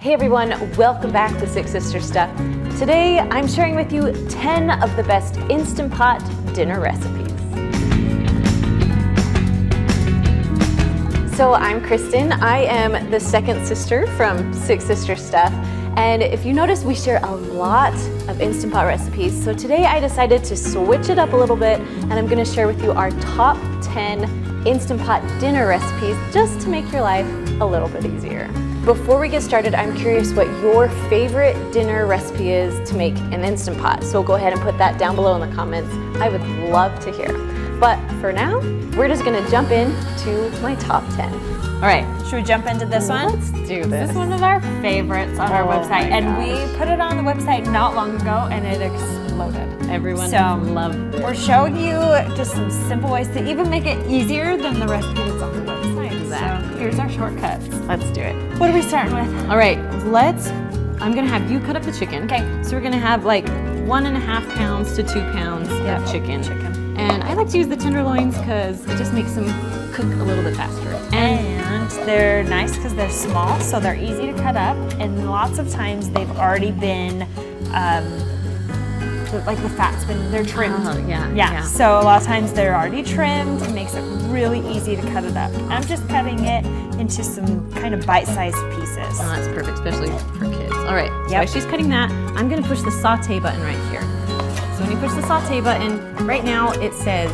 Hey everyone, welcome back to Six Sister Stuff. Today I'm sharing with you 10 of the best Instant Pot dinner recipes. So I'm Kristen, I am the second sister from Six Sister Stuff, and if you notice we share a lot of Instant Pot recipes, so today I decided to switch it up a little bit and I'm going to share with you our top 10 Instant Pot dinner recipes just to make your life a little bit easier. Before we get started, I'm curious what your favorite dinner recipe is to make an Instant Pot. So go ahead and put that down below in the comments. I would love to hear. But for now, we're just gonna jump into my top 10. All right, should we jump into this one? Let's do this. This is one of our favorites on our website, and we put it on the website not long ago, and it exploded. Everyone loved it. We're showing you just some simple ways to even make it easier than the recipe that's on the website. Exactly. So here's our shortcuts. Let's do it. What are we starting with? All right, I'm gonna have you cut up the chicken. Okay. So we're gonna have like 1.5 pounds to 2 pounds of chicken. And I like to use the tenderloins because it just makes them cook a little bit faster. And they're nice because they're small, so they're easy to cut up. And lots of times they've already been, like the fat's been, they're trimmed. Yeah. So a lot of times they're already trimmed. It makes it really easy to cut it up. I'm just cutting it into some kind of bite-sized pieces. Oh, that's perfect, especially for kids. All right, so while she's cutting that, I'm gonna push the saute button right here. So when you push the saute button, right now it says,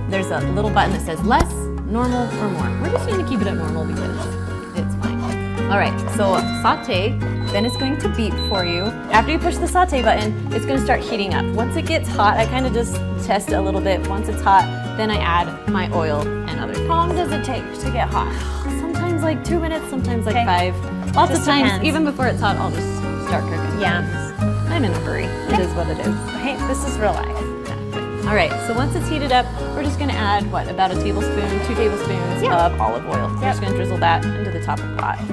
there's a little button that says less, normal, or more. We're just gonna keep it at normal because it's fine. All right, so saute, then it's going to beep for you. After you push the saute button, it's gonna start heating up. Once it gets hot, I kind of just test it a little bit. Once it's hot, then I add my oil and other things. How long does it take to get hot? Sometimes like 2 minutes, sometimes like 5. Lots of times, depends. even before it's hot, I'll just start cooking. Yeah. I'm in a hurry. It is what it is. Hey, this is real life. All right, so once it's heated up, we're just gonna add, about a tablespoon, 2 tablespoons of olive oil. We're just gonna drizzle that into the top of the pot.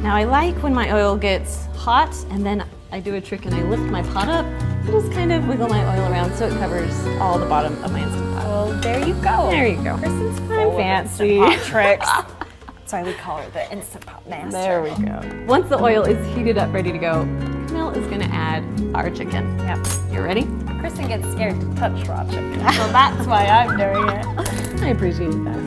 Now I like when my oil gets hot and then I do a trick and I lift my pot up and just kind of wiggle my oil around so it covers all the bottom of my Instant Pot. Well, there you go. There you go. Kristen's I'm fancy. Instant Pot tricks. That's why we call her the Instant Pot Master. There we go. Once the oil is heated up, ready to go, Camille is gonna add our chicken. Yep. You ready? Kristen gets scared to touch raw chicken, so that's why I'm doing it. I appreciate that.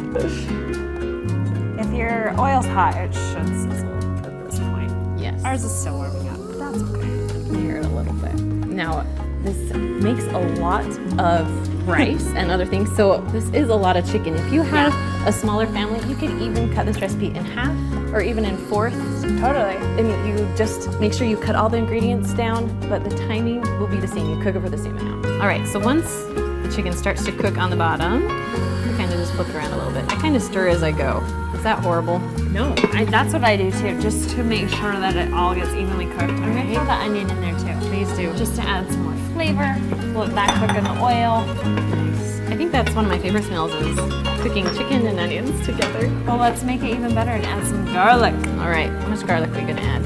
If your oil's hot, it should sizzle at this point. Yes. Ours is still warming up, but that's okay. You can hear it a little bit. Now, this makes a lot of rice and other things, so this is a lot of chicken. If you have a smaller family, you could even cut this recipe in half or even in fourths. Totally. I mean, you just make sure you cut all the ingredients down, but the timing will be the same. You cook it for the same amount. All right, so once the chicken starts to cook on the bottom, I kind of just flip it around a little bit. I kind of stir as I go. Is that horrible? No, that's what I do too, just to make sure that it all gets evenly cooked. I'm gonna throw the onion in there too. Please do. Just to add some more flavor. Let that cook in the oil. Nice. I think that's one of my favorite smells is cooking chicken and onions together. Well, let's make it even better and add some garlic. All right, how much garlic are we gonna add?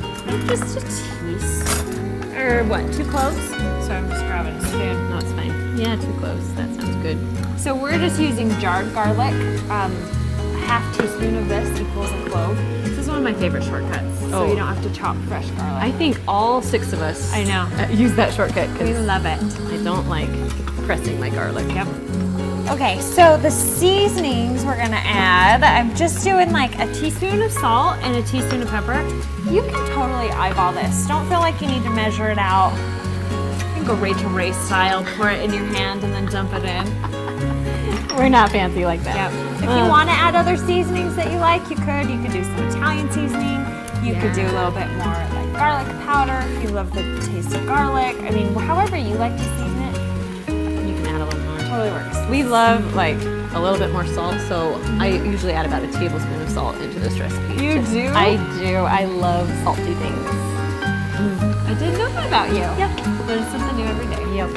Just a teaspoon. Or what, 2 cloves? So I'm just grabbing a spoon. No, it's fine. Yeah, 2 cloves. That sounds good. So we're just using jarred garlic. A half teaspoon of this equals a clove. This is one of my favorite shortcuts. So you don't have to chop fresh garlic. I think all 6 of us I know. Use that shortcut We because love it. I don't like pressing my garlic. Yep. Okay, so the seasonings we're gonna add, I'm just doing like a teaspoon of salt and a teaspoon of pepper. You can totally eyeball this. Don't feel like you need to measure it out. You can go Rachel Ray style, pour it in your hand and then dump it in. We're not fancy like that. Yep. If you want to add other seasonings that you like, you could. You could do some Italian seasoning. You could do a little bit more like garlic powder if you love the taste of garlic. I mean, however you like to season it, You can add a little more. totally works. We love like a little bit more salt, so I usually add about a tablespoon of salt into this recipe. You do? I do. I love salty things. I didn't know that about you. Yep. Learn something new every day. Yep.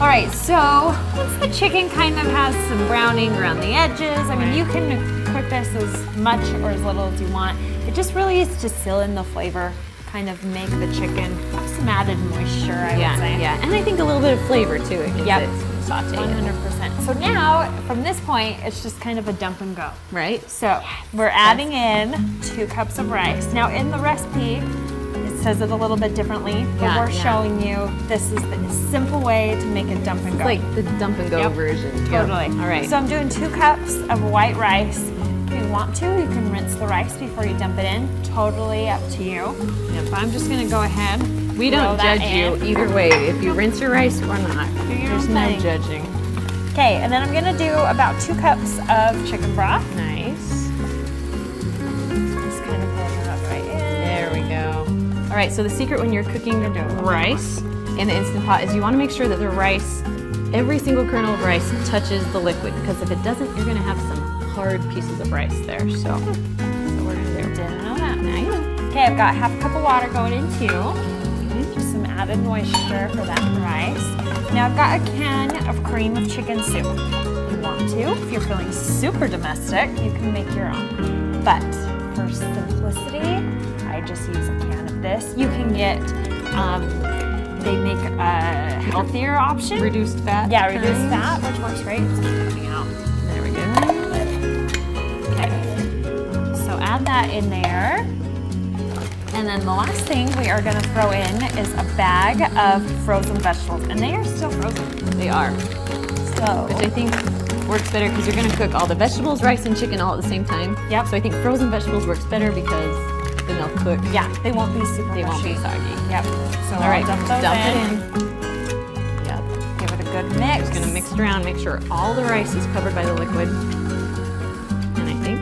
All right, so once the chicken kind of has some browning around the edges, I mean, you can cook this as much or as little as you want. It just really is to seal in the flavor kind of make the chicken have some added moisture, I would say. Yeah, and I think a little bit of flavor too. It gives it saute. 100%. So now, from this point, it's just kind of a dump and go. Right? So we're adding in 2 cups of rice. Now in the recipe, it says it a little bit differently, but we're showing you this is the simple way to make a dump and go. It's like the dump and go version. Totally. All right. So I'm doing 2 cups of white rice. If you want to, you can rinse the rice before you dump it in. Totally up to you. Yep. I'm just gonna go ahead. We don't judge you either way. If you rinse your rice or not, there's no judging. Okay, and then I'm gonna do about 2 cups of chicken broth. Nice. Just kind of pour it up right in. There we go. All right, so the secret when you're cooking rice in the Instant Pot is you want to make sure that the rice, every single kernel of rice touches the liquid, because if it doesn't, you're going to have some hard pieces of rice there. So we're going to do. Didn't know that. Nice. Okay, I've got half a cup of water going in too. Just some added moisture for that rice. Now I've got a can of cream of chicken soup. If you want to, if you're feeling super domestic, you can make your own. But for simplicity, I just use a can of this. You can get, they make a healthier option. Reduced fat. Yeah, reduced fat, which works great. It's coming out. There we go. Okay, so add that in there. And then the last thing we are gonna throw in is a bag of frozen vegetables. And they are still frozen. They are. So, which I think works better because you're gonna cook all the vegetables, rice, and chicken all at the same time. Yep. So I think frozen vegetables works better because then they'll cook. yeah, they won't be super They won't be mushy. soggy. Yep. So All right, I'll dump it in. in. Yep. Give it a good mix. Just gonna mix it around, make sure all the rice is covered by the liquid. And I think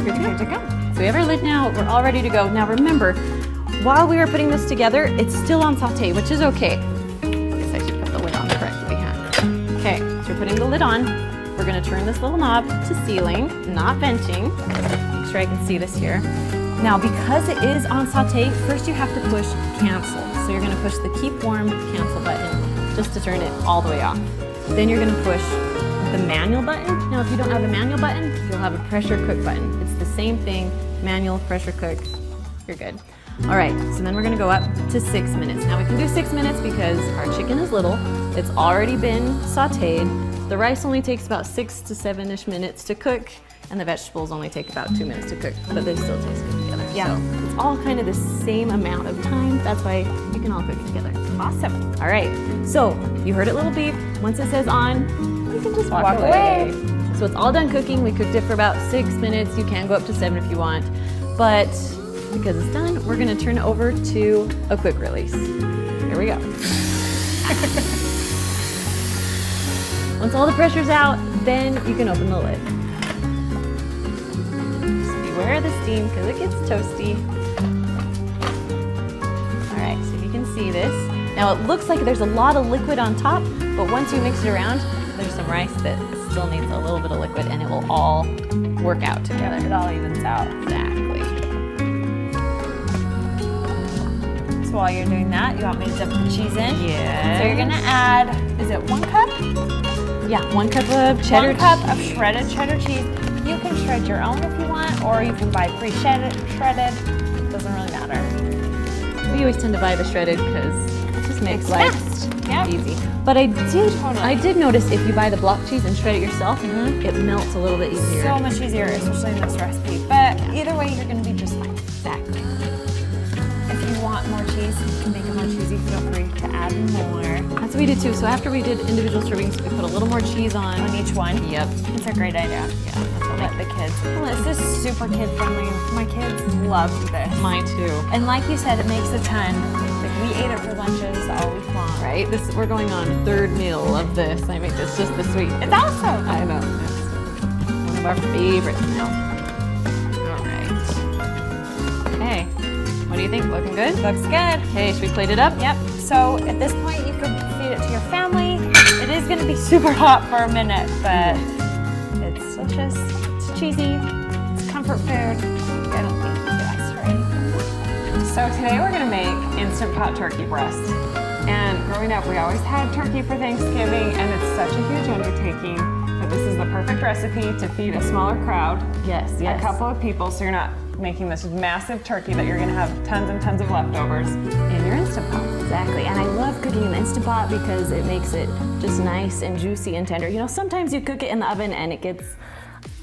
we're good to go. So we have our lid now, we're all ready to go. Now remember, while we are putting this together, it's still on saute, which is okay. I guess I should put the lid on correctly, huh? Okay, so we're putting the lid on. We're gonna turn this little knob to sealing, not venting. Make sure I can see this here. Now, because it is on saute, first you have to push cancel. So you're gonna push the keep warm cancel button just to turn it all the way off. Then you're gonna push the manual button. Now, if you don't have a manual button, you'll have a pressure cook button. It's the same thing, manual, pressure cook, you're good. All right, so then we're gonna go up to 6 minutes. Now we can do 6 minutes because our chicken is little. It's already been sauteed. The rice only takes about 6 to 7-ish minutes to cook, and the vegetables only take about 2 minutes to cook, but they still taste good together. Yeah. So it's all kind of the same amount of time. That's why you can all cook it together. Awesome. All right, so you heard it little beep. Once it says on, you can just walk away. So it's all done cooking. We cooked it for about 6 minutes. You can go up to 7 if you want, but because it's done, we're gonna turn it over to a quick release. Here we go. Once all the pressure's out, then you can open the lid. Just beware of the steam because it gets toasty. All right, so if you can see this. Now it looks like there's a lot of liquid on top, but once you mix it around, there's some rice that still needs a little bit of liquid and it will all work out together. It all evens out. Exactly. So while you're doing that, you want me to dip the cheese in? Yes. So you're gonna add, is it 1 cup? Yeah, 1 cup of cheddar. 1 cup of shredded cheddar cheese. You can shred your own if you want, or you can buy pre-shredded. Doesn't really matter. We always tend to buy the shredded because it just makes life easy. But I did notice if you buy the block cheese and shred it yourself, it melts a little bit easier. So much easier, especially in this recipe. But either way, you're gonna be just fine. Exactly. If you want more cheese, you can make it more cheesy. Feel free to add more. That's what we did too. So after we did individual servings, we put a little more cheese on Each one. Yep. It's a great idea. Yeah, that's what Let the kids. This is super kid friendly. My kids love this. Mine too. And like you said, it makes a ton. Like we ate it for lunches all week long. Right? We're going on 3rd meal of this. I make this just this week. It's awesome. I know. It's one of our favorites now. All right. Okay. What do you think? Looking good? Looks good. Okay, should we plate it up? Yep. So at this point, you could feed it to your family. It is going to be super hot for a minute, but it's delicious. It's cheesy. It's comfort food. I don't think that's right. So today we're gonna make Instant Pot turkey breast. And growing up, we always had turkey for Thanksgiving, and it's such a huge undertaking that this is the perfect recipe to feed a smaller crowd, Yes, a couple of people, so you're not making this massive turkey that you're gonna have tons and tons of leftovers in your Instant Pot. Exactly, and I love cooking in the Instant Pot because it makes it just nice and juicy and tender. You know, sometimes you cook it in the oven and it gets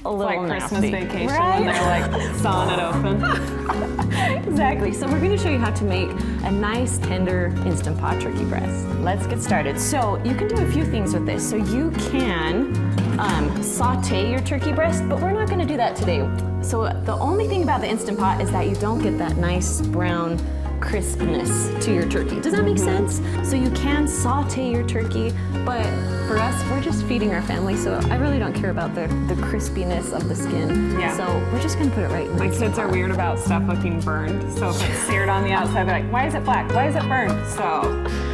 a little Like nasty. Christmas Vacation Right? when they're like sawing it open. Exactly. So we're going to show you how to make a nice, tender Instant Pot turkey breast. Let's get started. So you can do a few things with this. So you can saute your turkey breast, but we're not going to do that today. So the only thing about the Instant Pot is that you don't get that nice brown crispness to your turkey. Does that make sense? So you can saute your turkey, but for us, we're just feeding our family, so I really don't care about the crispiness of the skin. Yeah. So we're just gonna put it right in the My Instant kids are Pot. weird about stuff looking burned. So if it's seared on the outside, they're like, why is it black? Why is it burned? So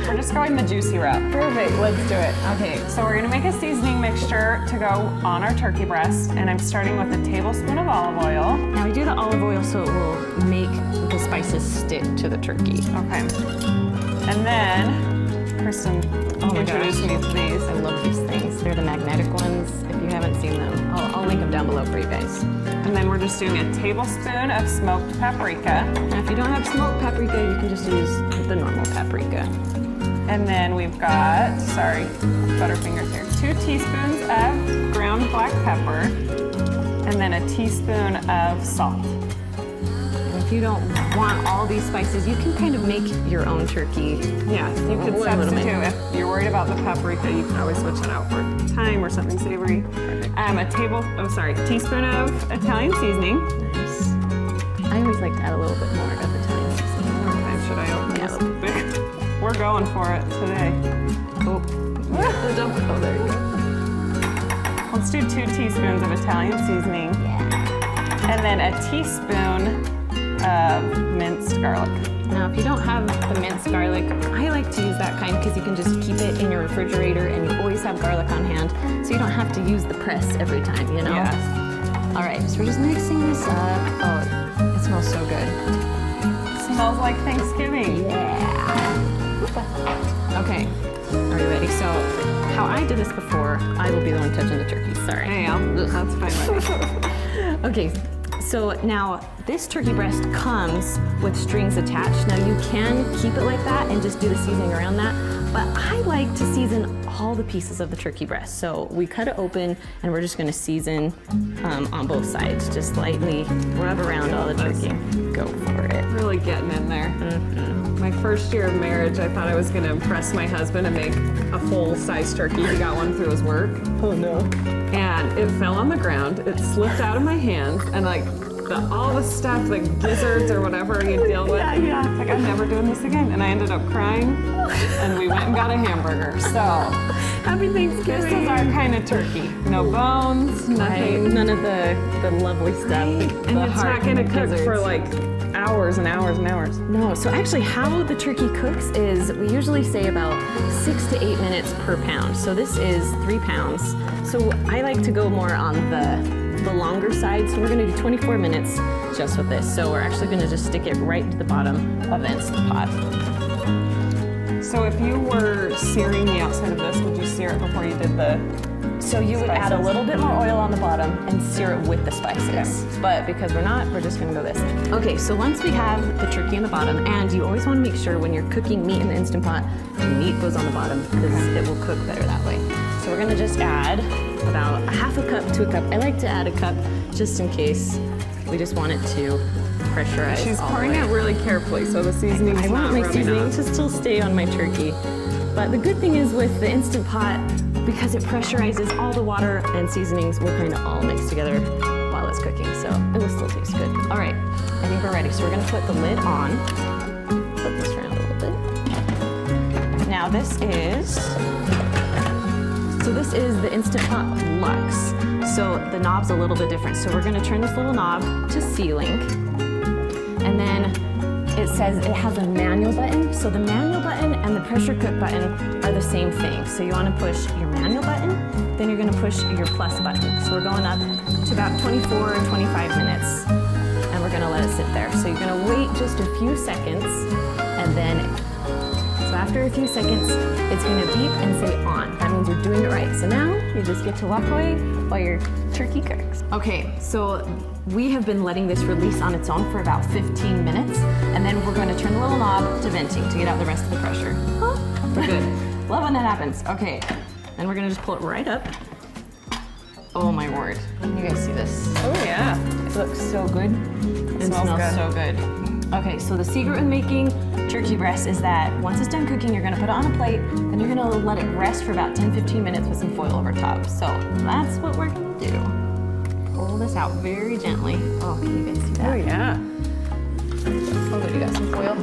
we're just going the juicy route. Perfect, let's do it. Okay, so we're gonna make a seasoning mixture to go on our turkey breast, and I'm starting with a tablespoon of olive oil. Now we do the olive oil so it will make the spices stick to the turkey. Okay. And then, Kristen introduced me to these. I love these things. They're the magnetic ones. If you haven't seen them, I'll link them down below for you guys. And then we're just doing a tablespoon of smoked paprika. Now if you don't have smoked paprika, you can just use the normal paprika. And then we've got, butterfingers here, 2 teaspoons of ground black pepper, and then a teaspoon of salt. If you don't want all these spices, you can kind of make your own turkey. Yeah, you could What am I substitute. doing? If you're worried about the paprika, you can always switch it out for thyme or something savory. Teaspoon of Italian seasoning. Nice. I always like to add a little bit more of Italian seasoning. Okay, should I open Yeah. this big? We're going for it today. Oh, there you go. Let's do 2 teaspoons of Italian seasoning. And then a teaspoon of minced garlic. Now, if you don't have the minced garlic, I like to use that kind because you can just keep it in your refrigerator and you always have garlic on hand, so you don't have to use the press every time, you know? Yes. All right, so we're just mixing this up. Oh, it smells so good. Smells like Thanksgiving. Okay, are you ready? So, how I did this before, I will be the one touching the turkey. Sorry. Hey, that's fine with me. Okay, so now this turkey breast comes with strings attached. Now you can keep it like that and just do the seasoning around that, but I like to season all the pieces of the turkey breast. So we cut it open and we're just gonna season on both sides. Just lightly rub around all the turkey. Go for it. Really getting in there. My first year of marriage, I thought I was gonna impress my husband and make a full-size turkey. He got one through his work. Oh no. And it fell on the ground. It slipped out of my hands, and like all the stuff, like gizzards or whatever you deal with. Yeah. It's like, I'm never doing this again. And I ended up crying, and we went and got a hamburger. So Happy Thanksgiving. this is our kind of turkey. No bones, nothing. None of the lovely stuff. And the it's heart not gonna and the cook for gizzards. like hours and hours and hours. No, so actually how the turkey cooks is we usually say about 6 to 8 minutes per pound. So this is 3 pounds. So I like to go more on the longer side. So we're gonna do 24 minutes just with this. So we're actually gonna just stick it right to the bottom of the Instant Pot. So if you were searing the outside of this, would you sear it before you did the So you would add a spices? little bit more oil on the bottom and sear it with the spices. But because we're not, we're just gonna go this. Okay, so once we have the turkey on the bottom, and you always wanna make sure when you're cooking meat in the Instant Pot, the meat goes on the bottom because it will cook better that way. So we're gonna just add about a half a cup to a cup. I like to add a cup just in case we just want it to pressurize. She's all the pouring way. it really carefully, so the seasoning's I not want my rubbing seasoning off. to still stay on my turkey. But the good thing is with the Instant Pot, because it pressurizes, all the water and seasonings will kind of all mix together while it's cooking, so it will still taste good. All right, I think we're ready. So we're gonna put the lid on. Flip this around a little bit. Now this is the Instant Pot Luxe. So the knob's a little bit different. So we're gonna turn this little knob to C-Link. And then it says it has a manual button. So the manual button and the pressure cook button are the same thing. So you wanna push your manual button, then you're gonna push your plus button. So we're going up to about 24 or 25 minutes, and we're gonna let it sit there. So you're gonna wait just a few seconds, and then So after a few seconds, it's gonna beep and say on. That means you're doing it right. So now you just get to walk away while your turkey cooks. Okay, so we have been letting this release on its own for about 15 minutes, and then we're going to turn the little knob to venting to get out the rest of the pressure. Oh, we're good. Love when that happens. Okay, then we're gonna just pull it right up. Oh my word. You guys see this? Oh yeah. It looks so good. It smells smells good. so good. Okay, so the secret with making turkey breast is that once it's done cooking, you're gonna put it on a plate, then you're gonna let it rest for about 10-15 minutes with some foil over top. So that's what we're gonna do. Pull this out very gently. Oh, can you guys see that? Oh yeah. Oh, good, you got some foil?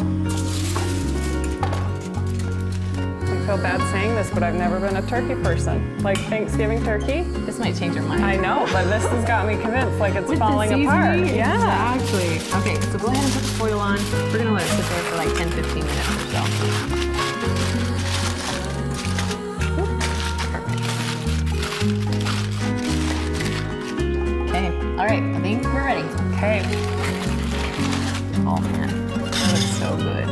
I feel bad saying this, but I've never been a turkey person. Like Thanksgiving turkey. This might change your mind. I know, but this has got me convinced like it's With the falling seasoning? apart. Yeah. Exactly. Okay, so go ahead and put the foil on. We're gonna let it sit there for like 10-15 minutes or so. Okay, all right, I think we're ready. Okay. Oh man, that looks so good.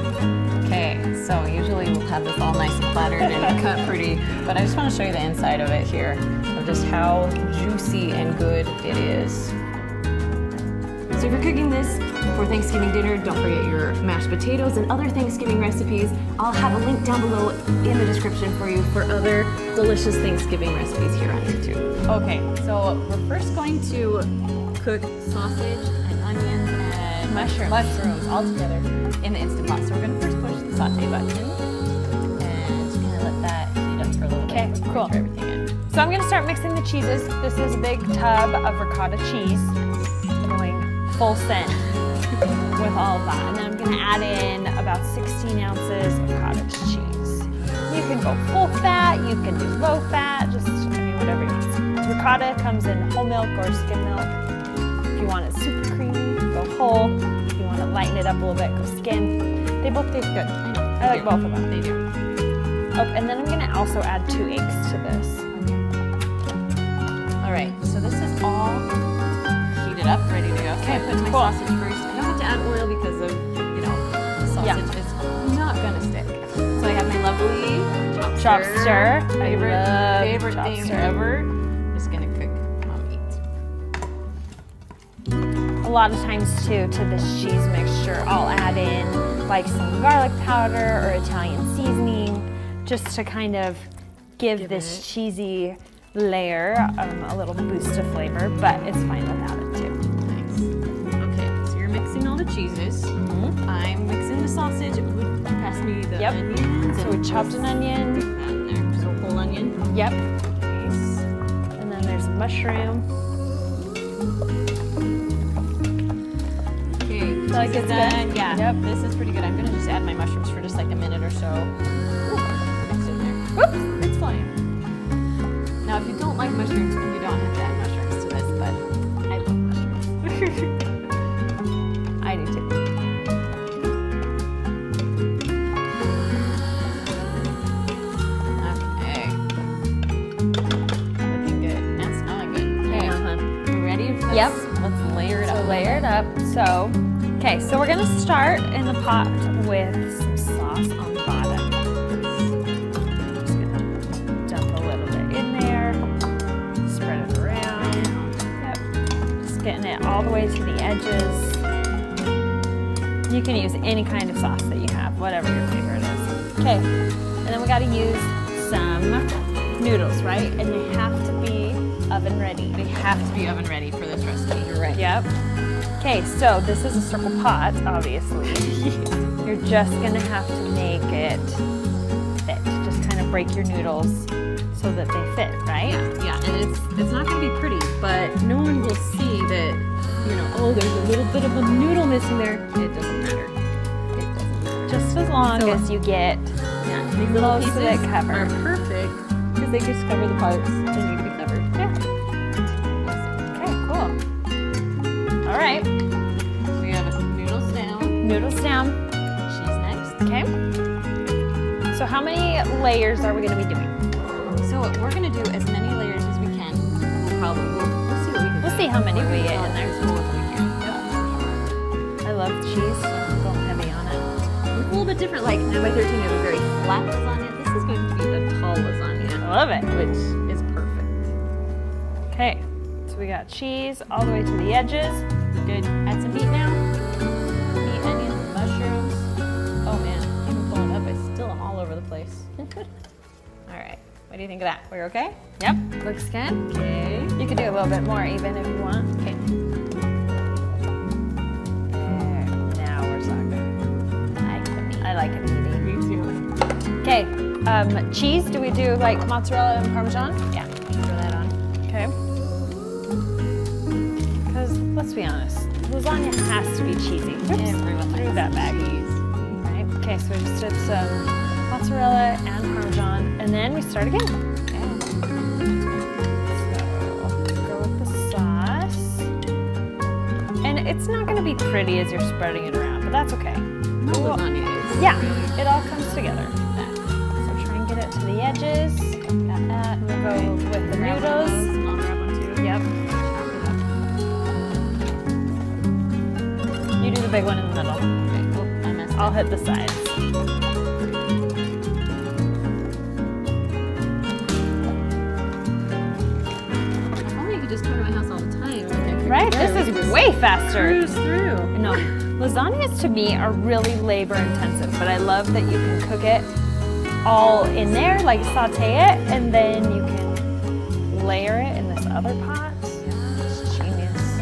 Okay, so usually we'll have this all nice and plattered and cut pretty, but I just want to show you the inside of it here, of just how juicy and good it is. So if you're cooking this for Thanksgiving dinner, don't forget your mashed potatoes and other Thanksgiving recipes. I'll have a link down below in the description for you for other delicious Thanksgiving recipes here on YouTube. Okay, so we're first going to cook sausage and onions and mushrooms all together in the Instant Pot. So we're going to first push the saute button and just kind of let that heat up for a little bit. Okay, cool. Throw everything in. So I'm gonna start mixing the cheeses. This is a big tub of ricotta cheese. Going full send with all of that. And then I'm gonna add in about 16 ounces of cottage cheese. You can go full fat, you can do low fat, just, I mean, whatever you want. Ricotta comes in whole milk or skim milk. If you want it super creamy, go whole. If you want to lighten it up a little bit, go skim. They both taste good. I like both of them. They do. Oh, and then I'm gonna also add 2 eggs to this. All right, so this is all heated up, ready to go. So I put my sausage first. I don't have to add oil because of, you know, the sausage is not gonna stick. So I have my lovely Chopster. Favorite I love thing chopster. ever. Just gonna cook my meat. A lot of times too, to this cheese mixture, I'll add in like some garlic powder or Italian seasoning, just to kind of give this it. cheesy layer a little boost of flavor, but it's fine without it too. Nice. Okay, so you're mixing all the cheeses. I'm mixing the sausage. Would pass me the onions. So we chopped an onion. That in there. So whole onion. Yep. Nice. And then there's a mushroom. Okay, Feel like cheese is it's done. good? Yeah. Yep. This is pretty good. I'm gonna just add my mushrooms for just like a minute or so. Mix it in there. Whoops, it's flying. Now, if you don't like mushrooms, you don't have to add mushrooms to this, but I love mushrooms. I do too. Okay. Looking good. That's smelling good. Okay. You ready for this? Yep. Let's layer it So up. layer it up. So, okay, so we're gonna start in the pot with some sauce on the bottom. Just gonna dump a little bit in there, spread it around. Yep. Just getting it all the way to the edges. You can use any kind of sauce that you have, whatever your favorite is. Okay, and then we gotta use some noodles, right? And they have to be oven ready. They have to be oven ready for this recipe. You're right. Yep. Okay, so this is a circle pot, obviously. You're just gonna have to make it fit. Just kind of break your noodles so that they fit, right? Yeah, and it's not gonna be pretty, but no one will see that, you know, oh, there's a little bit of a noodle missing there. It doesn't matter. It doesn't matter. Just as long as you get Yeah, these little most of pieces it covered. are perfect because they just cover the parts that need to be covered. Yeah. Okay, cool. All right, We have noodles down, noodles down. cheese next. Okay. So how many layers are we gonna be doing? So we're gonna do as many layers as we can. We'll see what we can. We'll see how many we get in there. As full as we can. I love cheese, so I'm going heavy on it. a little bit different. Like 9x13 is a very flat lasagna. This is going to be a tall lasagna. I love it. Which is perfect. Okay, so we got cheese all the way to the edges. Good. Add some meat now. Meat, onions, mushrooms. Oh man, even pulling up, I still am all over the place. All right. What do you think of that? We're okay? Yep, looks good. Okay. You could do a little bit more even if you want. Okay. There, now we're talking. I like the meat. I like it meaty. Me too. Okay, cheese, do we do like mozzarella and Parmesan? Yeah. Throw that on. Okay. Because let's be honest, lasagna has to be cheesy. Everyone Through likes that bag. cheese. Right? Okay, so we just did some mozzarella and Parmesan, and then we start again. So, go with the sauce. And it's not going to be pretty as you're spreading it around, but that's okay. No lasagna is. Yeah, it all comes together. So try and get it to the edges. Got that. We'll go with the noodles. I'll grab one too. Yep. You do the big one in the middle. Okay. Oh, I messed I'll up. hit the sides. If only you could just come to my house all the time. Right? This is way faster. Cruise through. No, lasagnas to me are really labor intensive, but I love that you can cook it all in there, like saute it, and then you can layer it in this other pot. It's genius.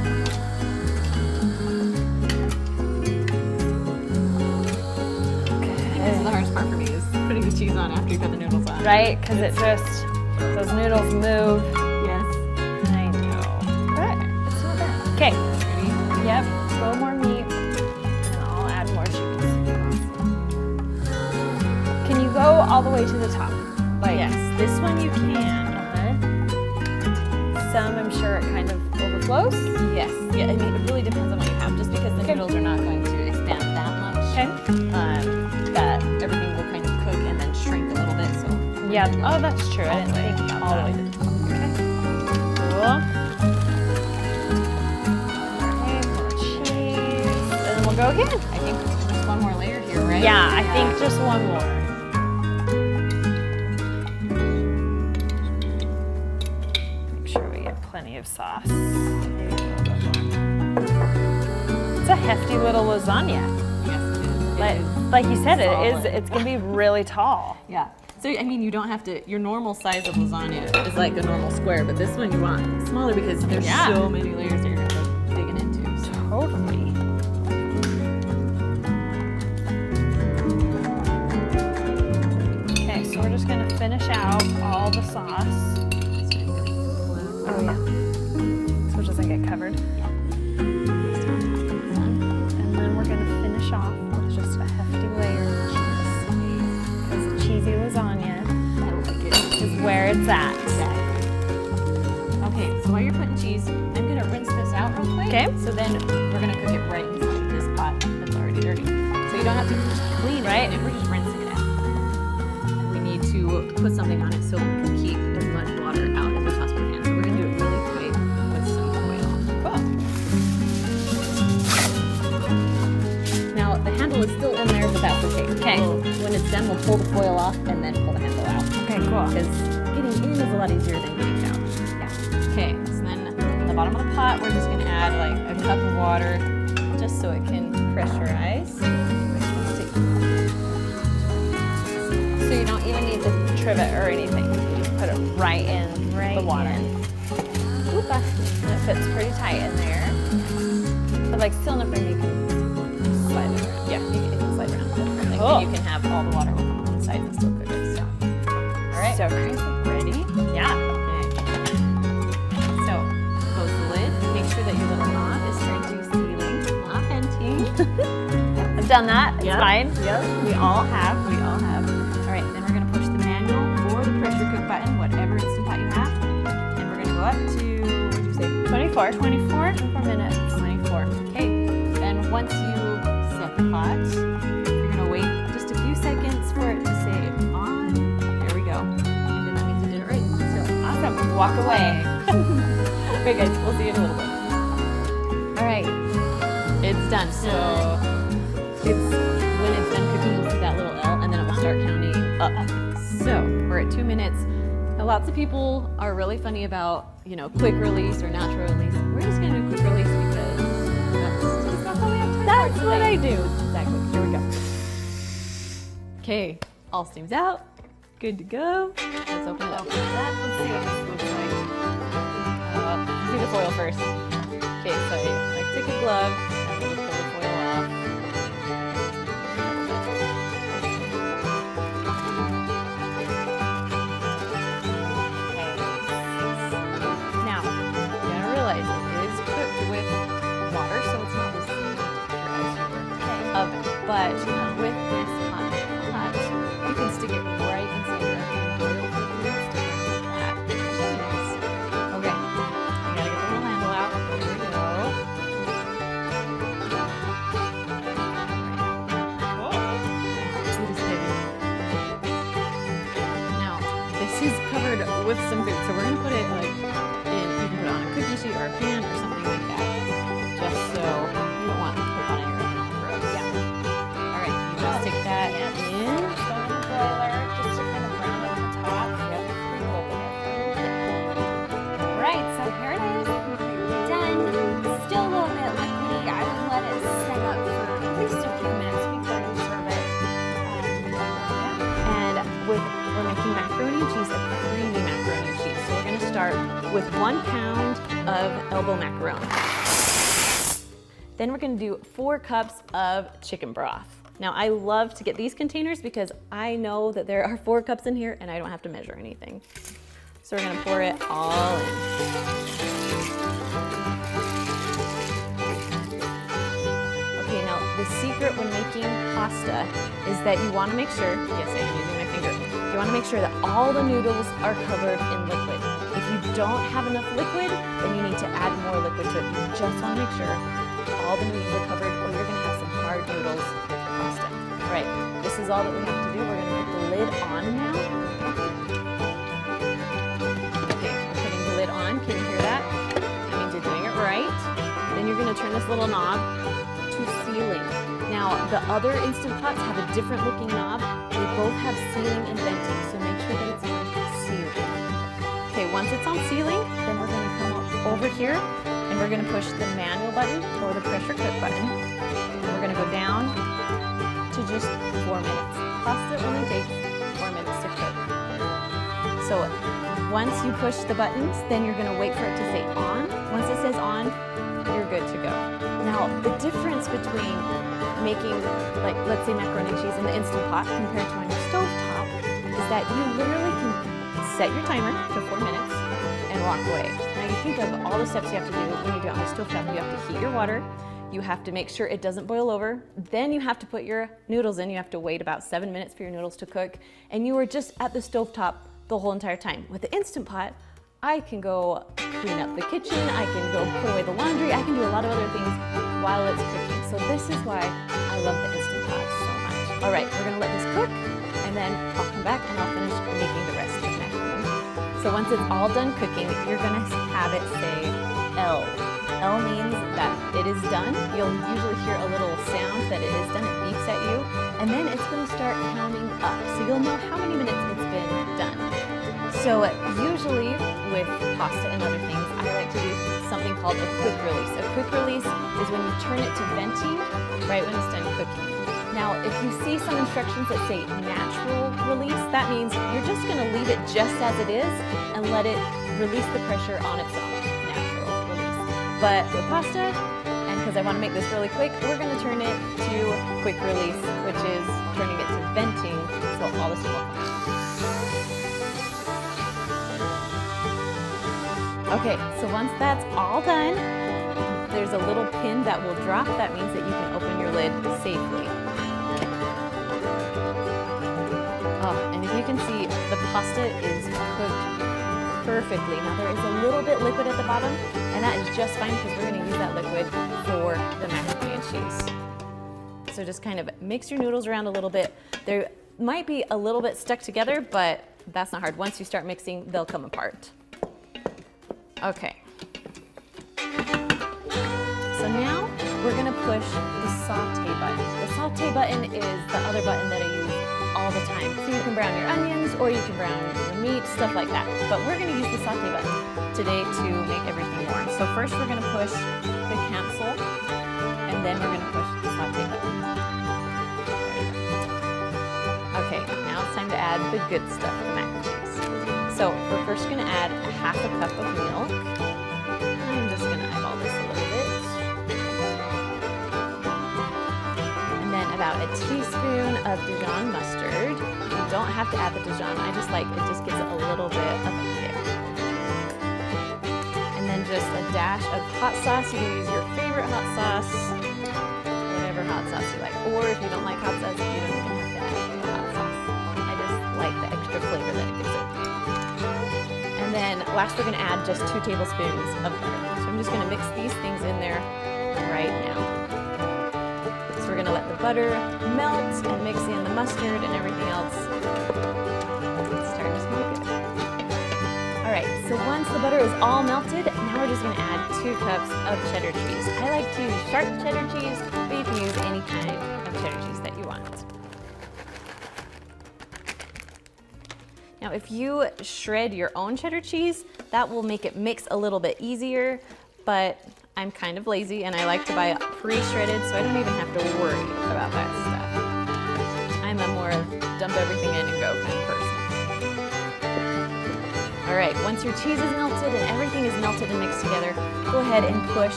This is the hardest part for me is putting the cheese on after you put the noodles on. Right? Because it just, those noodles move. Yes. I know. But it's not bad. Okay. Ready? Yep. A little more meat. And I'll add more cheese. Can you go all the way to the top? Like, Yes, this one you can. Some, I'm sure it kind of overflows. Yes. Yeah, I mean, it really depends on what you have, just because the noodles are not going to expand that much. Okay. That everything will kind of cook and then shrink a little bit, so. Yeah. Oh, that's true. I didn't think about all the that. way to the top. Cool. Okay, more cheese. And then we'll go again. I think just one more layer here, right? Yeah, I think just one more. Make sure we get plenty of sauce. Maybe a little bit more. It's a hefty little lasagna. Yes, it is. Like you said, it is. solid. It's gonna be really tall. Yeah. So, I mean, you don't have to, your normal size of lasagna is like a normal square, but this one you want smaller because there's Yeah. so many layers that you're going to be digging into. So. Totally. Okay, so we're just gonna finish out all the sauce. Oh yeah. So it doesn't get covered. And then we're gonna finish off with just a hefty layer of cheese. Because a cheesy lasagna I like it. is where it's at. Okay, so while you're putting cheese, I'm going to rinse this out real quick. Okay. So then we're going to cook it right inside this pot that's already dirty. So you don't have to clean it, Right. we're just rinsing it out. And we need to put something on it so we can keep as much water out as we possibly can. So we're going to do it really tight with some oil. Cool. Now the handle is still in there, but that's okay. Okay. When it's done, we'll pull the foil off and then pull the handle out. Okay, cool. Because getting in is a lot easier than getting out. Yeah. Okay, so then at the bottom of the pot, we're just going to add like a cup of water just so it can pressurize. So you don't even need the trivet or anything. You just put it right in the water. Oopa. And it fits pretty tight in there. But like still enough room you can slide it around. Yeah, it can slide around. Like, Cool. you can have all the water on one side and still cook it. So, all right. So crazy. Ready? Yeah. Okay. So close the lid. Make sure that your little knob is turned to ceiling, not venting. I've done that. It's Yep. fine. Yep, we all have. All right, then we're gonna push the manual or the pressure cook button, whatever Instant Pot you have. And we're gonna go up to, what did you say? 24. 24? 24 minutes. 24. Okay, then once you set the pot, you're gonna wait just a few seconds for it to say on. There we go. And then that means you did it right. So, Awesome. Walk away. okay guys, we'll see you in a little bit. All right, it's done. So, when it's done cooking, you'll lots of people are really funny about, you know, quick release or natural release. We're just gonna do quick release because that's what I do. Exactly. Here we go. Okay, all steam's out. Good to go. Let's open it up. Let's see what this looks like. Do the foil first. Okay, so I take a glove and then pull the foil off. Now, you gotta realize it is cooked with water, so it's not this oven. But with this hot pot, you can stick it right inside your oven and boil for minutes to get that cheese. Okay, you gotta get the little handle out. Here we go. It is heavy. Now, this is covered with some food, so we're gonna put it like in, you can put it on a cookie sheet or a pan or something like that, just so you don't want to put it on your oven all gross. Yeah. All right, you just stick that in. Just go in the broiler just to kind of brown up the top. Yep. Right, so here it is. Done. Still a little bit liquidy. I would let it set up for at least a few minutes before you serve it. And we're making macaroni and cheese, a creamy macaroni and cheese. So we're gonna start with 1 pound of elbow macaroni. Then we're gonna do 4 cups of chicken broth. Now I love to get these containers because I know that there are 4 cups in here and I don't have to measure anything. So we're gonna pour it all in. Okay, now the secret when making pasta is that you wanna make sure, yes, I am using my finger. You wanna make sure that all the noodles are covered in liquid. If you don't have enough liquid, then you need to add more liquid to it. You just wanna make sure all the noodles are covered or you're gonna have some hard noodles with your pasta. All right, this is all that we have to do. We're gonna put the lid on now. Okay, we're putting the lid on. Can you hear that? That means you're doing it right. Then you're gonna turn this little knob to sealing. Now, the other Instant Pots have a different looking knob. They both have sealing and venting, so make sure that it's on sealing. Okay, once it's on sealing, then we're gonna come over here and we're gonna push the manual button or the pressure cook button. And we're gonna go down to just 4 minutes. Pasta only takes 4 minutes to cook. So once you push the buttons, then you're gonna wait for it to say on. Once it says on, you're good to go. Now, the difference between making, like, let's say macaroni and cheese in the Instant Pot compared to on your stovetop is that you literally can set your timer to 4 minutes and walk away. Now you think of all the steps you have to do when you do it on the stovetop. You have to heat your water, you have to make sure it doesn't boil over, then you have to put your noodles in, you have to wait about 7 minutes for your noodles to cook, and you are just at the stovetop the whole entire time. With the Instant Pot, I can go clean up the kitchen, I can go put away the laundry, I can do a lot of other things while it's cooking. So this is why I love the Instant Pot so much. All right, we're gonna let this cook, and then I'll come back and I'll finish making the rest of the macaroni. So once it's all done cooking, you're gonna have it say L. L means that it is done. You'll usually hear a little sound that it is done, it beeps at you, and then it's gonna start counting up. So you'll know how many minutes it's been done. So usually with pasta and other things, I like to do something called a quick release. A quick release is when you turn it to venting right when it's done cooking. Now, if you see some instructions that say natural release, that means you're just gonna leave it just as it is and let it release the pressure on its own, natural release. But with pasta, and because I wanna make this really quick, we're gonna turn it to quick release, which is turning it to venting so all the steam will come out. Okay, so once that's all done, there's a little pin that will drop. That means that you can open your lid safely. Oh, and if you can see, the pasta is cooked perfectly. Now there is a little bit liquid at the bottom, and that is just fine because we're gonna use that liquid for the macaroni and cheese. So just kind of mix your noodles around a little bit. They might be a little bit stuck together, but that's not hard. Once you start mixing, they'll come apart. Okay. So now we're gonna push the saute button. The saute button is the other button that I use all the time. So you can brown your onions or you can brown your meat, stuff like that. But we're gonna use the saute button today to make everything warm. So first we're gonna push the cancel, and then we're gonna push the saute button. Okay, now it's time to add the good stuff, the mac and cheese. So we're first gonna add a half a cup of milk. I'm just gonna eyeball this a little bit. And then about a teaspoon of Dijon mustard. You don't have to add the Dijon, I just like, it just gives it a little bit of a kick. And then just a dash of hot sauce. You can use your favorite hot sauce, whatever hot sauce you like. Or if you don't like hot sauce, you don't even have to add hot sauce. I just like the extra flavor that it gives it. And then last we're gonna add just 2 tablespoons of butter. So I'm just gonna mix these things in there right now. So we're gonna let the butter melt and mix in the mustard and everything else. It's starting to smell good. All right, so once the butter is all melted, now we're just gonna add 2 cups of cheddar cheese. I like to use sharp cheddar cheese, but you can use any kind of cheddar cheese that you want. Now, if you shred your own cheddar cheese, that will make it mix a little bit easier, but I'm kind of lazy and I like to buy it pre-shredded, so I don't even have to worry about that stuff. I'm a more dump everything in and go kind of person. All right, once your cheese is melted and everything is melted and mixed together, go ahead and push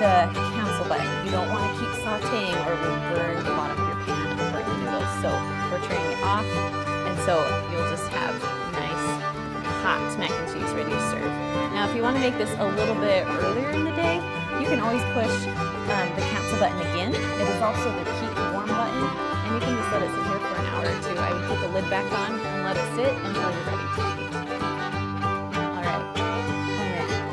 the cancel button. You don't want to keep sauteing or it will burn the bottom of your pan and burn the noodles. So we're turning it off, and so you'll just have nice hot mac and cheese ready to serve. Now, if you want to make this a little bit earlier in the day, you can always push the cancel button again. It is also the keep warm button, and you can just let it sit here for an hour or 2. I would put the lid back on and let it sit until you're ready to eat. All right.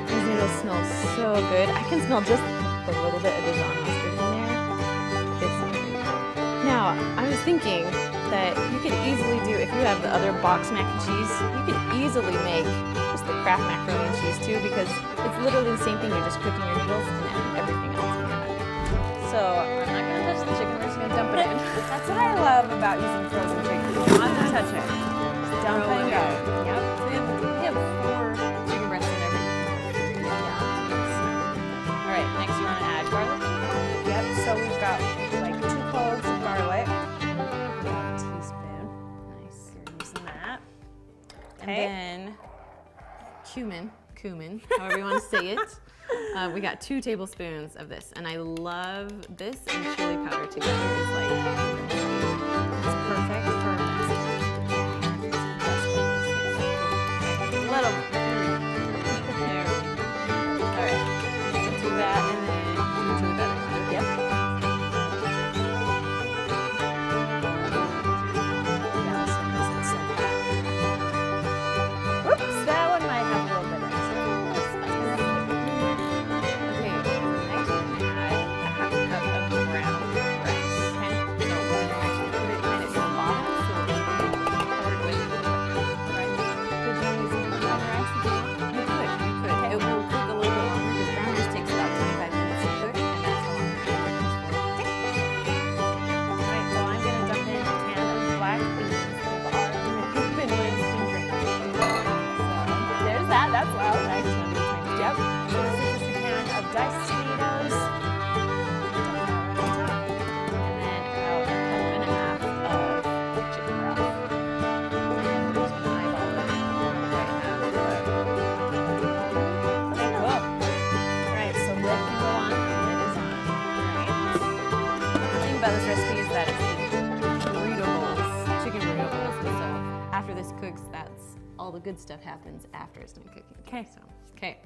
These noodles smell so good. I can smell just a little bit of Dijon mustard in there. It's really good. Now, I was thinking that you could easily do, if you have the other box mac and cheese, you could easily make just the Kraft macaroni and cheese too, because it's literally the same thing. You're just cooking your noodles and adding everything else in your bag. So I'm not gonna touch the chicken, we're just gonna dump it in. That's what I love about using frozen chicken. You don't have to touch it. Just dump it and go. Yep. We have 4 chicken breasts in everything. All right, next you wanna add garlic? Yep, so we've got like 2 cloves of garlic. And then cumin, however you want to say it. We got 2 tablespoons of this, and I love this and chili powder together. It's like, it's perfect for little. There. All right, so do that, and then chili powder. Yep. About this recipe is that it's burrito bowls, chicken burrito bowls. So after this cooks, that's all the good stuff happens after it's done cooking. Okay. So, okay,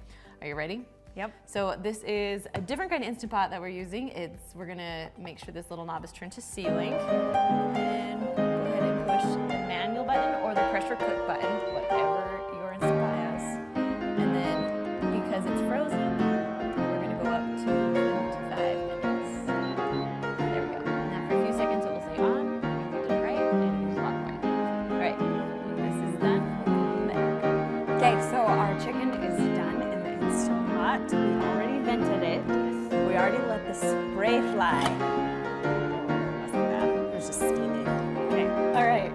are you ready? Yep. So this is a different kind of Instant Pot that we're using. We're gonna make sure this little knob is turned to sealing. And go ahead and push the manual button or the pressure cook button, whatever your Instant Pot has. And then because it's frozen, we're gonna go up to 55 minutes. There we go. Now for a few seconds it will say on, and you did it right, and it's locked right. All right, when this is done, we'll come back. Okay, so our chicken is done in the Instant Pot. We already vented it. We already let the spray fly. Wasn't bad. It was just steaming. Okay. All right.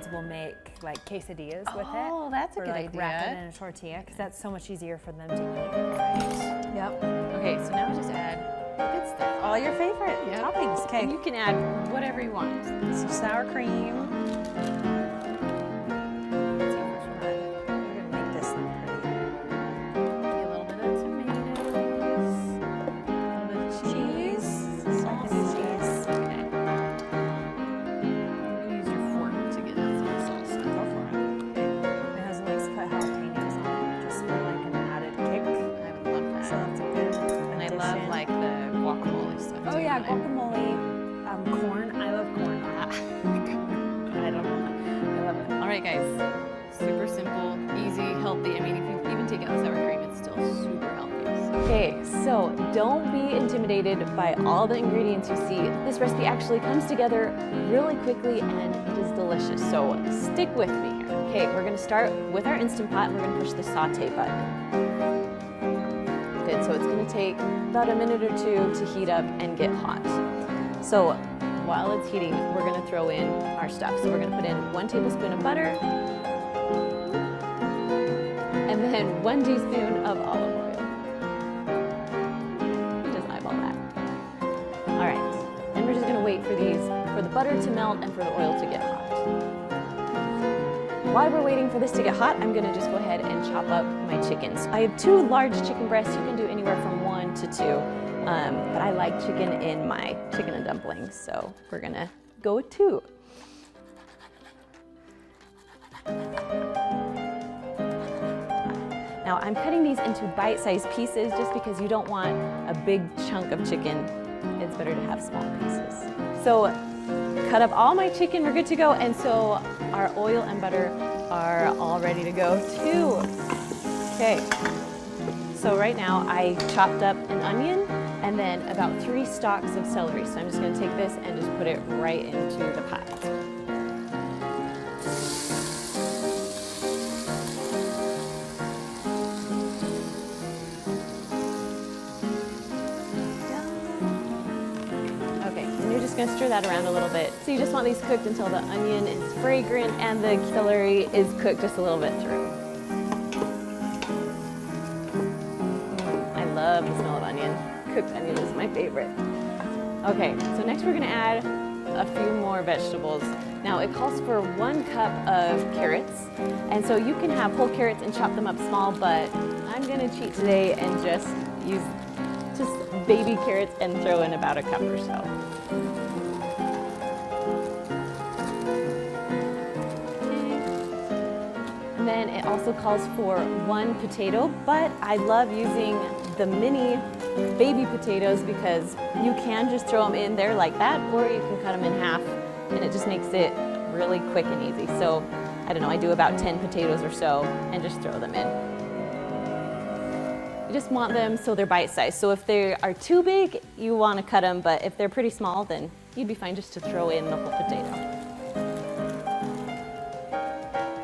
kids will make like quesadillas with it. Oh, that's a or good like idea. wrap it in a tortilla because that's so much easier for them to eat. Yep. Okay, so now just add good stuff. All your favorite toppings. Okay. And you can add whatever you want. Some sour cream. Guacamole, corn. I love corn. I don't know. I love it. All right, guys. Super simple, easy, healthy. I mean, if you even take out the sour cream, it's still super healthy. Okay, so don't be intimidated by all the ingredients you see. This recipe actually comes together really quickly and it is delicious. So stick with me here. Okay, we're gonna start with our Instant Pot and we're gonna push the saute button. Good, so it's gonna take about a minute or two to heat up and get hot. So while it's heating, we're gonna throw in our stuff. So we're gonna put in 1 tablespoon of butter, and then 1 teaspoon of olive oil. Just eyeball that. All right, and we're just gonna wait for the butter to melt and for the oil to get hot. While we're waiting for this to get hot, I'm gonna just go ahead and chop up my chickens. I have 2 large chicken breasts. You can do anywhere from 1 to 2, but I like chicken in my chicken and dumplings, so we're gonna go with 2. Now I'm cutting these into bite-sized pieces just because you don't want a big chunk of chicken. It's better to have small pieces. So cut up all my chicken, we're good to go, and so our oil and butter are all ready to go too. Okay, so right now I chopped up an onion and then about 3 stalks of celery. So I'm just gonna take this and just put it right into the pot. Just gonna stir that around a little bit. So you just want these cooked until the onion is fragrant and the celery is cooked just a little bit through. I love the smell of onion. Cooked onion is my favorite. Okay, so next we're gonna add a few more vegetables. Now it calls for 1 cup of carrots, and so you can have whole carrots and chop them up small, but I'm gonna cheat today and just use baby carrots and throw in about a cup or so. And then it also calls for 1 potato, but I love using the mini baby potatoes because you can just throw them in there like that, or you can cut them in half, and it just makes it really quick and easy. So I don't know, I do about 10 potatoes or so and just throw them in. You just want them so they're bite-sized. So if they are too big, you want to cut them, but if they're pretty small, then you'd be fine just to throw in the whole potato.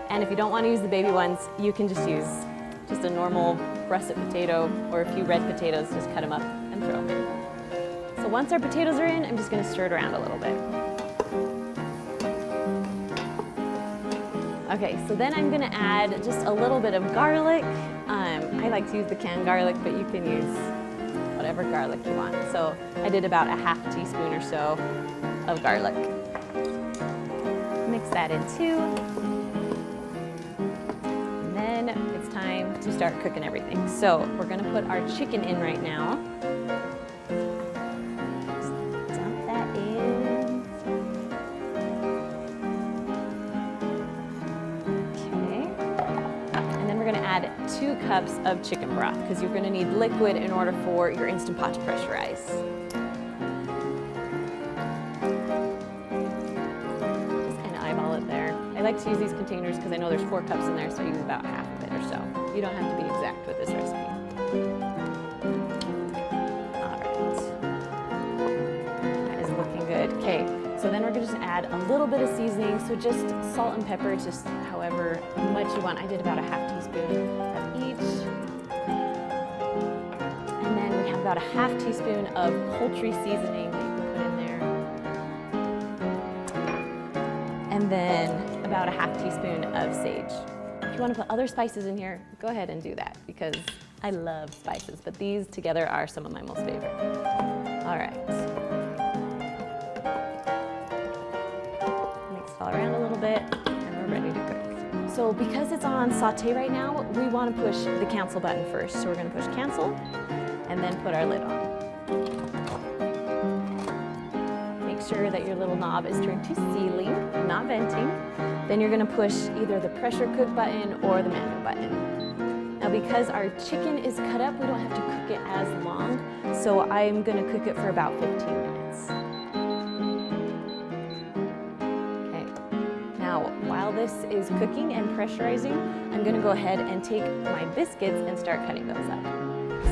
And if you don't want to use the baby ones, you can just use just a normal russet potato or a few red potatoes, just cut them up and throw them in. So once our potatoes are in, I'm just going to stir it around a little bit. Okay, so then I'm gonna add just a little bit of garlic. I like to use the canned garlic, but you can use whatever garlic you want. So I did about a half teaspoon or so of garlic. Mix that in too. And then it's time to start cooking everything. So we're gonna put our chicken in right now. Add 2 cups of chicken broth because you're going to need liquid in order for your Instant Pot to pressurize. Just kind of eyeball it there. I like to use these containers because I know there's 4 cups in there, so I use about half of it or so. You don't have to be exact with this recipe. All right. That is looking good. Okay, so then we're going to just add a little bit of seasoning, so just salt and pepper, just however much you want. I did about a half teaspoon of each. And then we have about a half teaspoon of poultry seasoning that you can put in there. And then about a half teaspoon of sage. If you want to put other spices in here, go ahead and do that because I love spices, but these together are some of my most favorite. All right. Mix it all around a little bit and we're ready to cook. So because it's on saute right now, we want to push the cancel button first. So we're going to push cancel and then put our lid on. Make sure that your little knob is turned to sealing, not venting. Then you're going to push either the pressure cook button or the manual button. Now because our chicken is cut up, we don't have to cook it as long. So I'm going to cook it for about 15 minutes. Okay. Now while this is cooking and pressurizing, I'm going to go ahead and take my biscuits and start cutting those up.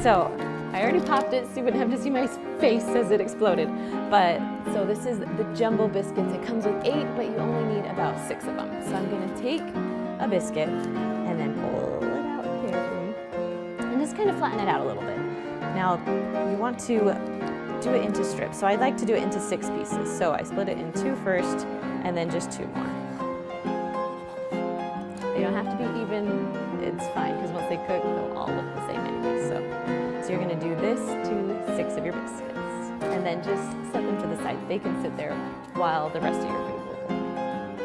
So I already popped it so you wouldn't have to see my face as it exploded. But so this is the jumbo biscuits. It comes with 8, but you only need about 6 of them. So I'm going to take a biscuit and then pull it out carefully and just kind of flatten it out a little bit. Now you want to do it into strips. So I'd like to do it into 6 pieces. So I split it in 2 first and then just 2 more. They don't have to be even. It's fine because once they cook, they'll all look the same anyway. So you're going to do this to 6 of your biscuits. And then just set them to the side. They can sit there while the rest of your food will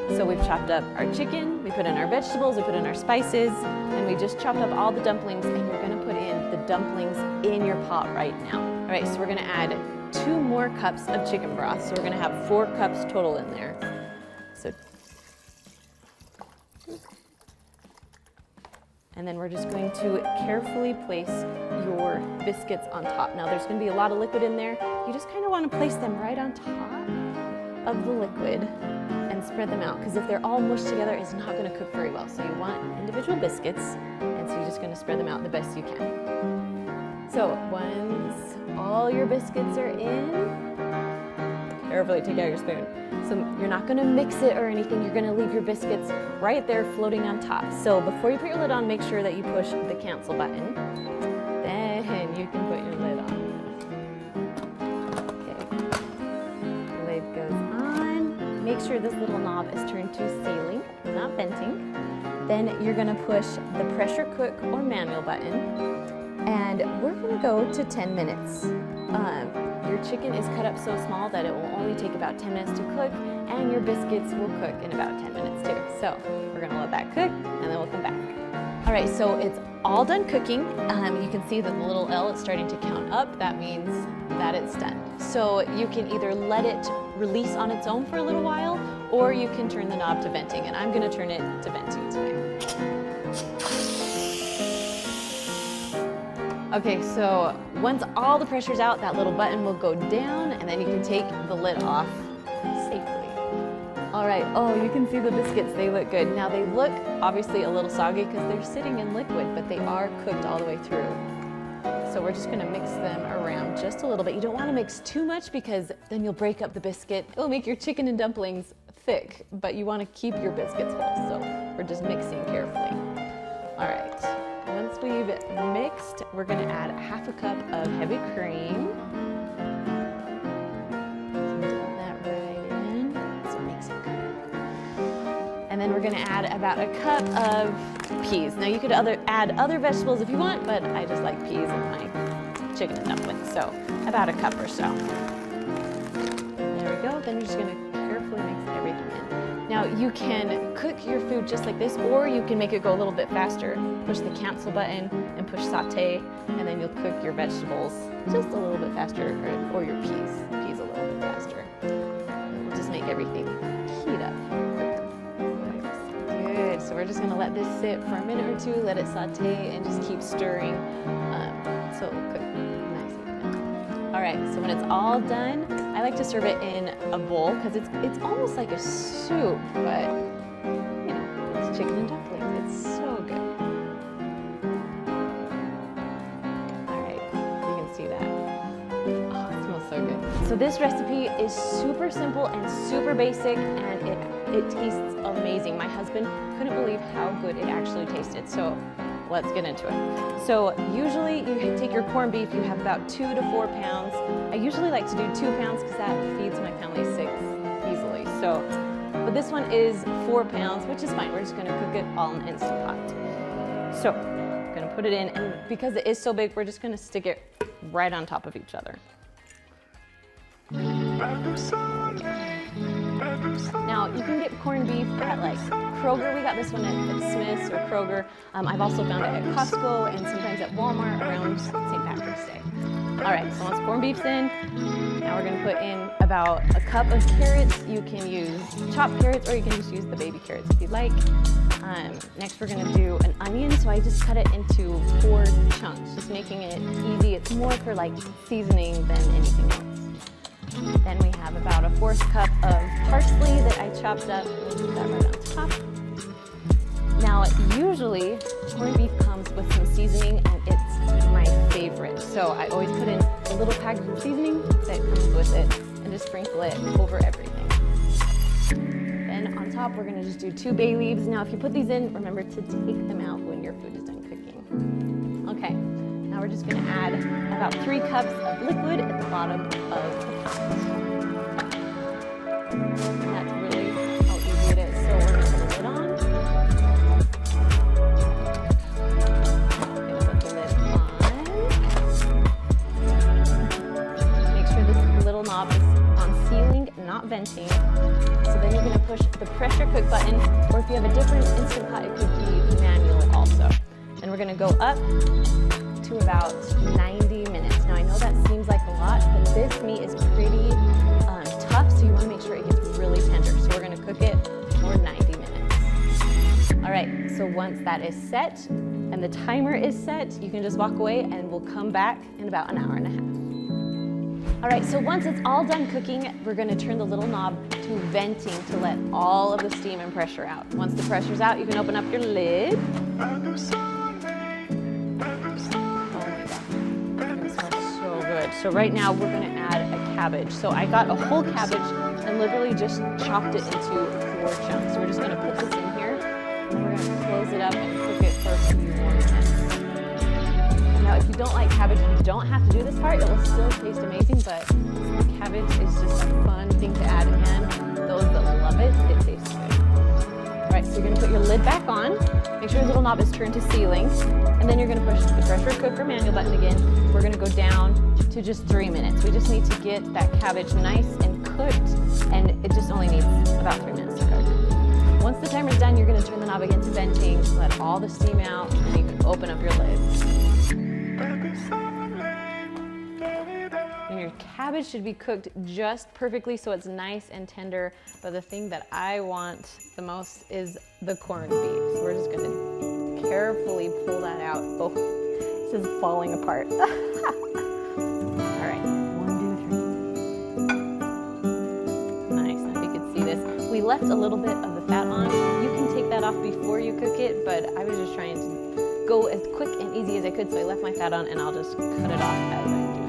cook. So we've chopped up our chicken, we put in our vegetables, we put in our spices, and we just chopped up all the dumplings, and you're going to put in the dumplings in your pot right now. All right, so we're going to add 2 more cups of chicken broth. So we're going to have 4 cups total in there. So, and then we're just going to carefully place your biscuits on top. Now there's going to be a lot of liquid in there. You just kind of want to place them right on top of the liquid and spread them out, because if they're all mushed together, it's not going to cook very well. So you want individual biscuits, and so you're just going to spread them out the best you can. So once all your biscuits are in, carefully take out your spoon. So you're not going to mix it or anything. You're going to leave your biscuits right there floating on top. So before you put your lid on, make sure that you push the cancel button. Then you can put your lid on. Okay. The lid goes on. Make sure this little knob is turned to sealing, not venting. Then you're going to push the pressure cook or manual button. And we're going to go to 10 minutes. Your chicken is cut up so small that it will only take about 10 minutes to cook, and your biscuits will cook in about 10 minutes too. So we're gonna let that cook, and then we'll come back. All right, so it's all done cooking. You can see that the little L is starting to count up. That means that it's done. So you can either let it release on its own for a little while, or you can turn the knob to venting, and I'm gonna turn it to venting today. Okay, so once all the pressure's out, that little button will go down, and then you can take the lid off safely. All right, oh, you can see the biscuits, they look good. Now they look obviously a little soggy because they're sitting in liquid, but they are cooked all the way through. So we're just gonna mix them around just a little bit. You don't wanna mix too much because then you'll break up the biscuit. It'll make your chicken and dumplings thick, but you wanna keep your biscuits whole, so we're just mixing carefully. All right. Once we've mixed, we're going to add 1/2 cup of heavy cream. Dump that right in so it makes it good. And then we're going to add about 1 cup of peas. Now you could add other vegetables if you want, but I just like peas in my chicken and dumplings, so about 1 cup or so. There we go. Then you're just going to carefully mix everything in. Now you can cook your food just like this, or you can make it go a little bit faster. Push the cancel button and push saute, and then you'll cook your vegetables just a little bit faster, or your peas a little bit faster. And we'll just make everything heat up quicker. Good, so we're just gonna let this sit for a minute or 2, let it saute, and just keep stirring so it will cook nice and good. All right, so when it's all done, I like to serve it in a bowl because it's almost like a soup, but you know, it's chicken and dumplings. It's so good. All right, you can see that. Oh, it smells so good. So this recipe is super simple and super basic, and it tastes amazing. My husband couldn't believe how good it actually tasted. So let's get into it. So usually you take your corned beef, you have about 2 to 4 pounds. I usually like to do 2 pounds because that feeds my family 6 easily. So but this one is 4 pounds, which is fine. We're just gonna cook it all in Instant Pot. So, I'm gonna put it in, and because it is so big, we're just gonna stick it right on top of each other. Now, you can get corned beef at like Kroger. We got this one at Smith's or Kroger. I've also found it at Costco and sometimes at Walmart around St. Patrick's Day. All right, so once corned beef's in, now we're gonna put in about a cup of carrots. You can use chopped carrots or you can just use the baby carrots if you'd like. Next we're gonna do an onion, so I just cut it into 4 chunks, just making it easy. It's more for like seasoning than anything else. Then we have about a 1/4 cup of parsley that I chopped up. We'll put that right on top. Now, usually corned beef comes with some seasoning, and it's my favorite. So I always put in a little packet of seasoning that comes with it and just sprinkle it over everything. Then on top, we're gonna just do 2 bay leaves. Now, if you put these in, remember to take them out when your food is done cooking. Okay, now we're just gonna add about 3 cups of liquid at the bottom of the pot. And that's really how easy it is. So we're gonna put the lid on. Gonna put the lid on. Make sure this little knob is on sealing, not venting. So then you're gonna push the pressure cook button, or if you have a different Instant Pot, it could be manual also. And we're gonna go up to about 90 minutes. Now I know that seems like a lot, but this meat is pretty tough, so you wanna make sure it gets really tender. So we're gonna cook it for 90 minutes. All right, so once that is set and the timer is set, you can just walk away and we'll come back in about an hour and a half. All right, so once it's all done cooking, we're gonna turn the little knob to venting to let all of the steam and pressure out. Once the pressure's out, you can open up your lid. So right now we're gonna add a cabbage. So I got a whole cabbage and literally just chopped it into 4 chunks. So we're just gonna put this in here and we're gonna close it up and cook it for a few more minutes. Now if you don't like cabbage, you don't have to do this part. It will still taste amazing, but cabbage is just a fun thing to add, and those that love it, it tastes good. All right, so you're gonna put your lid back on. Make sure your little knob is turned to sealing, and then you're gonna push the pressure cooker manual button again. We're gonna go down to just 3 minutes. We just need to get that cabbage nice and cooked, and it just only needs about 3 minutes to cook. Once the timer's done, you're gonna turn the knob again to venting, let all the steam out, and you can open up your lid. And your cabbage should be cooked just perfectly so it's nice and tender, but the thing that I want the most is the corned beef. So we're just gonna carefully pull that out. Oh, this is falling apart. All right, 1, 2, 3. Nice, now if you could see this. We left a little bit of the fat on. You can take that off before you cook it, but I was just trying to go as quick and easy as I could, so I left my fat on, and I'll just cut it off as I'm doing it.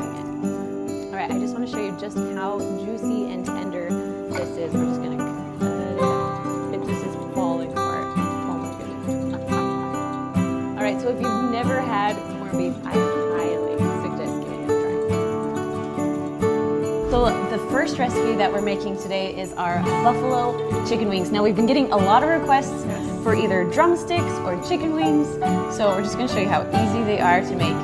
All right, I just want to show you just how juicy and tender this is. We're just gonna cut it out. It just is falling apart. Oh my goodness. All right, so if you've never had corned beef, I highly suggest giving it a try. So the first recipe that we're making today is our buffalo chicken wings. Now we've been getting a lot of requests for either drumsticks or chicken wings, so we're just gonna show you how easy they are to make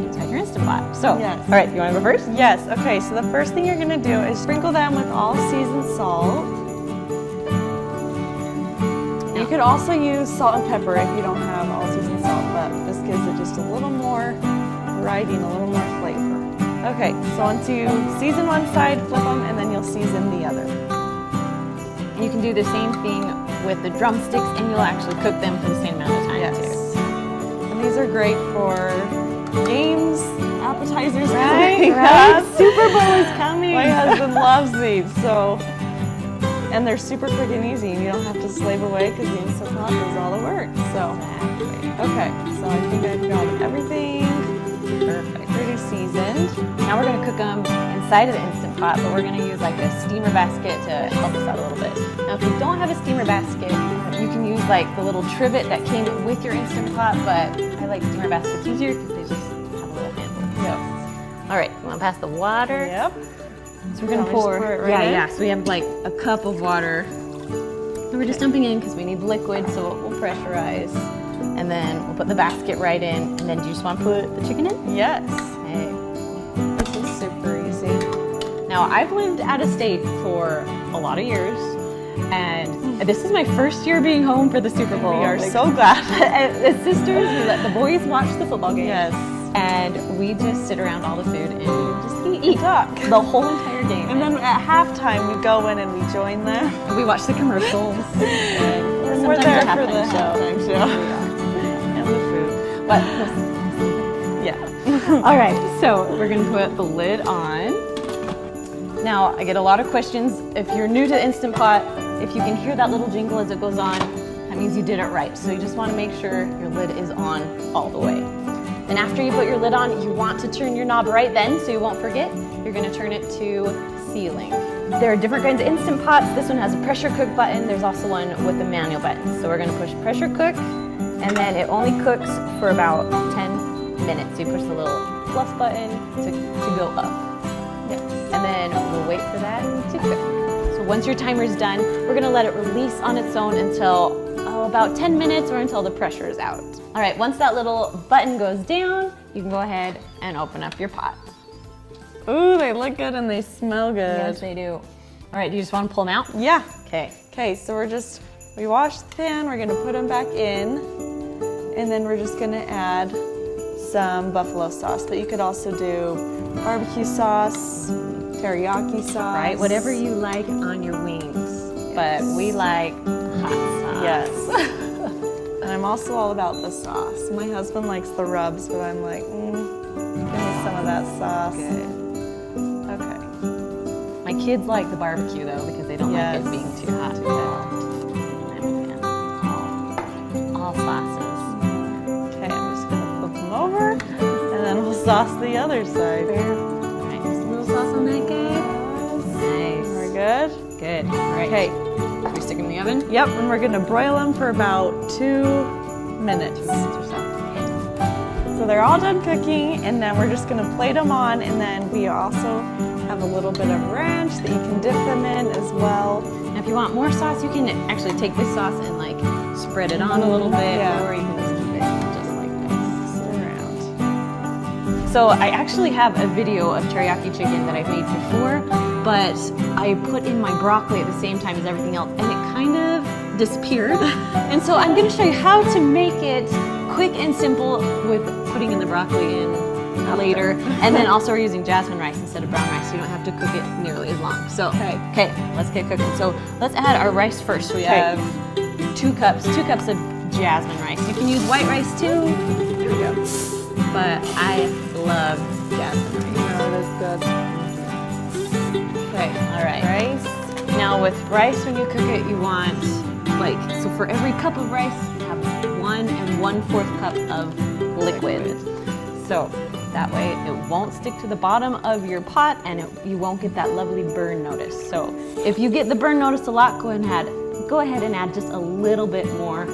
inside your Instant Pot. So, yes. All right, you wanna go first? Yes, okay, so the first thing you're gonna do is sprinkle them with all seasoned salt. You could also use salt and pepper if you don't have all seasoned salt, but this gives it just a little more variety and a little more flavor. Okay, so once you season one side, flip them, and then you'll season the other. You can do the same thing with the drumsticks, and you'll actually cook them for the same amount of time Yes. too. And these are great for games, appetizers, Right? Super Bowl is coming. My husband loves these, so, and they're super quick and easy. You don't have to slave away because the Instant Pot does all the work. So, okay, so I think I've got everything perfect, pretty seasoned. Now we're gonna cook them inside of the Instant Pot, but we're gonna use like a steamer basket to help us out a little bit. Now, if you don't have a steamer basket, you can use like the little trivet that came with your Instant Pot, but I like steamer baskets easier because they just have a little handle. Yep. All right, you wanna pass the water? Yep. So we're gonna Want me to just pour pour it right in? yeah. So we have like a cup of water And we're just dumping in because we need the liquid, so we'll pressurize. And then we'll put the basket right in. And then do you just want to put the chicken in? Yes. Okay. This is super easy. Now, I've lived out of state for a lot of years, and this is my first year being home for the Super Bowl. We are so glad. As sisters, we let the boys watch the football game. Yes. And we just sit around all the food and just eat the whole entire game. And then at halftime, we go in and we join them. And we watch the commercials. And We're sometimes there the for the halftime show. halftime show. And the food. But Yeah. all right, so we're gonna put the lid on. Now, I get a lot of questions. If you're new to Instant Pot, if you can hear that little jingle as it goes on, that means you did it right. So you just wanna make sure your lid is on all the way. And after you put your lid on, you want to turn your knob right then so you won't forget. You're gonna turn it to sealing. There are different kinds of Instant Pots. This one has a pressure cook button. There's also one with a manual button. So we're gonna push pressure cook, and then it only cooks for about 10 minutes. So you push the little plus button to go up. Yes. And then we'll wait for that to cook. So once your timer's done, we're gonna let it release on its own until about 10 minutes or until the pressure is out. All right, once that little button goes down, you can go ahead and open up your pot. Ooh, they look good and they smell good. Yes, they do. All right, do you just want to pull them out? Yeah. Okay. Okay, so we washed the pan, we're gonna put them back in, and then we're just gonna add some buffalo sauce, but you could also do barbecue sauce, teriyaki sauce. Right, whatever you like on your wings. But we like hot sauce. Yes. And I'm also all about the sauce. My husband likes the rubs, but I'm like, give me some of that sauce. Good. Okay. My kids like the barbecue though because they don't like it being too hot. I'm a fan. All sauces. Okay, I'm just gonna flip them over, and then we'll sauce the other side. All right, just a little sauce on that guy. Nice. We're good? Good. All right. Okay. Can we stick them in the oven? Yep, and we're gonna broil them for about 2 minutes. Or so. So they're all done cooking, and then we're just gonna plate them on, and then we also have a little bit of ranch that you can dip them in as well. And if you want more sauce, you can actually take this sauce and like spread it on a little bit, Yeah. or you can just keep it just like this. Sit around. So I actually have a video of teriyaki chicken that I've made before, but I put in my broccoli at the same time as everything else, and it kind of disappeared. And so I'm gonna show you how to make it quick and simple with putting in the broccoli in later. And then also we're using jasmine rice instead of brown rice, so you don't have to cook it nearly as long. So, okay, let's get cooking. So let's add our rice first. We have 2 cups of jasmine rice. You can use white rice too. Here we go. But I love jasmine rice. No, it is good. Okay, all right. Rice. Now with rice, when you cook it, you want so for every cup of rice, you have 1 1/4 cup of liquid. So that way it won't stick to the bottom of your pot and you won't get that lovely burn notice. So if you get the burn notice a lot, go ahead and add just a little bit more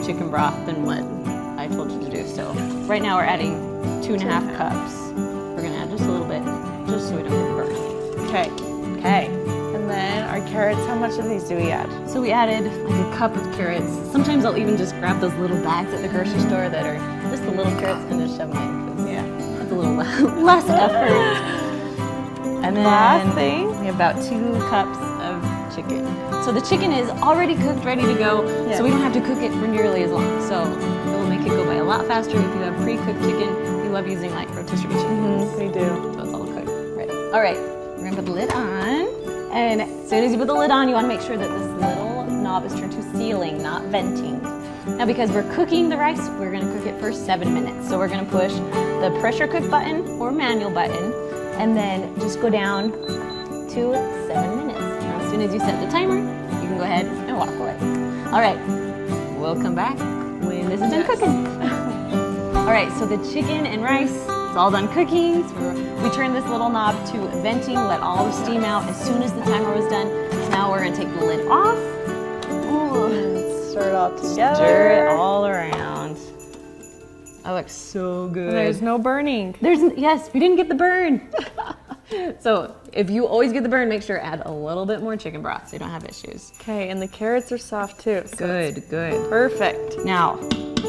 chicken broth than what I told you to do. So right now we're adding 2 1/2 cups. We're gonna add just a little bit, just so we don't get burned. Okay. Okay. And then our carrots, how much of these do we add? So we added like a cup of carrots. Sometimes I'll even just grab those little bags at the grocery store that are just the little carrots and just shove them in. 'Cause it's a little less effort. And then Last thing. we have about 2 cups of chicken. So the chicken is already cooked, ready to go. Yes. So we don't have to cook it for nearly as long. So it will make it go by a lot faster if you have pre-cooked chicken. We love using like rotisserie chicken. We do. So it's all cooked. Right. All right. We're gonna put the lid on. And as soon as you put the lid on, you want to make sure that this little knob is turned to sealing, not venting. Now because we're cooking the rice, we're going to cook it for 7 minutes. So we're going to push the pressure cook button or manual button and then just go down to 7 minutes. Now as soon as you set the timer, you can go ahead and walk away. All right, we'll come back when this is done cooking. All right, so the chicken and rice, it's all done cooking. So we turned this little knob to venting, let all the steam out as soon as the timer was done. Now we're gonna take the lid off. And stir it all together. Stir it all around. That looks so good. There's no burning. Yes, we didn't get the burn. So if you always get the burn, make sure to add a little bit more chicken broth so you don't have issues. Okay, and the carrots are soft too. So Good. perfect. Now,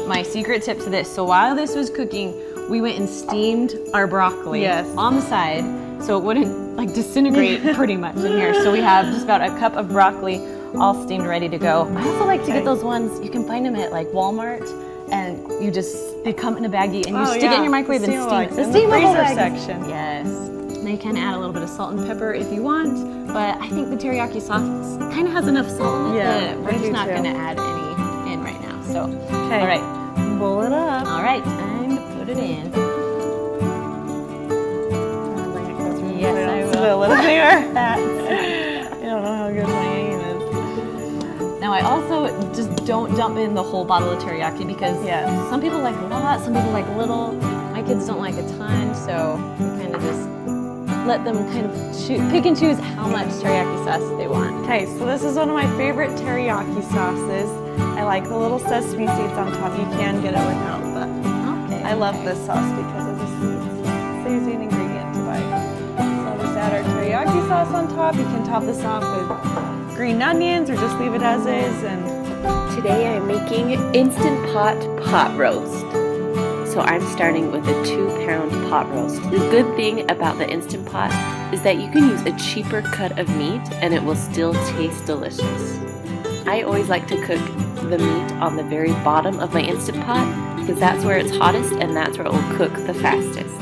my secret tip to this. So while this was cooking, we went and steamed our broccoli on the side so it wouldn't like disintegrate pretty much in here. So we have just about a cup of broccoli all steamed, ready to go. I also like to get those ones, you can find them at like Walmart, and they come in a baggie and you stick it in your microwave and steam it. In the freezer section. Yes. Now you can add a little bit of salt and pepper if you want, but I think the teriyaki sauce kind of has enough salt in it that we're just not going to add any in right now. So, all right. Pull it up. All right, time to put it in. Yes, I will. Let us see where at. You don't know how good my aim is. Now I also just don't dump in the whole bottle of teriyaki because some people like a lot, some people like little. My kids don't like a ton, so we kind of just let them kind of pick and choose how much teriyaki sauce they want. Okay, so this is one of my favorite teriyaki sauces. I like the little sesame seeds on top. You can get it without, but I love this sauce because of the seeds. It's the easy ingredient to buy. So I'll just add our teriyaki sauce on top. You can top this off with green onions or just leave it as is. And today I'm making Instant Pot roast. So I'm starting with a 2-pound pot roast. The good thing about the Instant Pot is that you can use a cheaper cut of meat and it will still taste delicious. I always like to cook the meat on the very bottom of my Instant Pot because that's where it's hottest and that's where it will cook the fastest.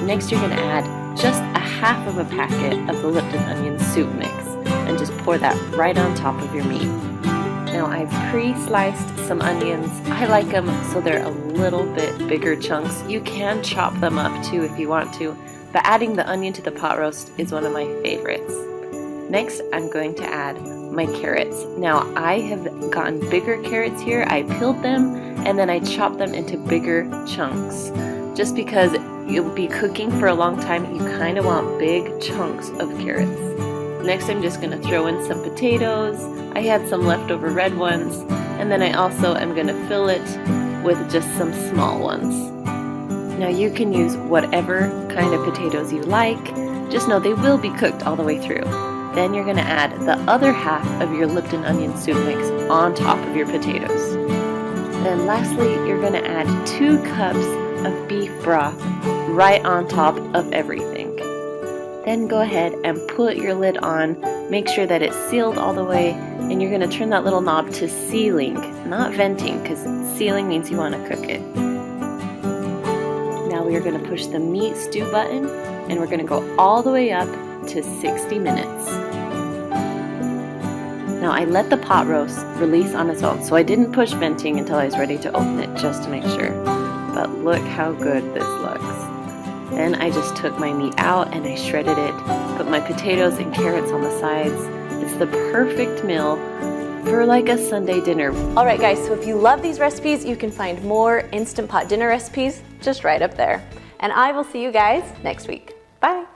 Next you're going to add just a half of a packet of the Lipton onion soup mix and just pour that right on top of your meat. Now I've pre-sliced some onions. I like them so they're a little bit bigger chunks. You can chop them up too if you want to, but adding the onion to the pot roast is one of my favorites. Next I'm going to add my carrots. Now I have gotten bigger carrots here. I peeled them and then I chopped them into bigger chunks. Just because you'll be cooking for a long time, you kind of want big chunks of carrots. Next I'm just going to throw in some potatoes. I had some leftover red ones, and then I also am going to fill it with just some small ones. Now you can use whatever kind of potatoes you like, just know they will be cooked all the way through. Then you're going to add the other half of your Lipton onion soup mix on top of your potatoes. Then lastly, you're going to add 2 cups of beef broth right on top of everything. Then go ahead and put your lid on, make sure that it's sealed all the way, and you're going to turn that little knob to sealing, not venting, because sealing means you want to cook it. Now we are going to push the meat stew button, and we're going to go all the way up to 60 minutes. Now I let the pot roast release on its own, so I didn't push venting until I was ready to open it, just to make sure. But look how good this looks. Then I just took my meat out and I shredded it, put my potatoes and carrots on the sides. It's the perfect meal for like a Sunday dinner. All right guys, so if you love these recipes, you can find more Instant Pot dinner recipes just right up there. And I will see you guys next week. Bye.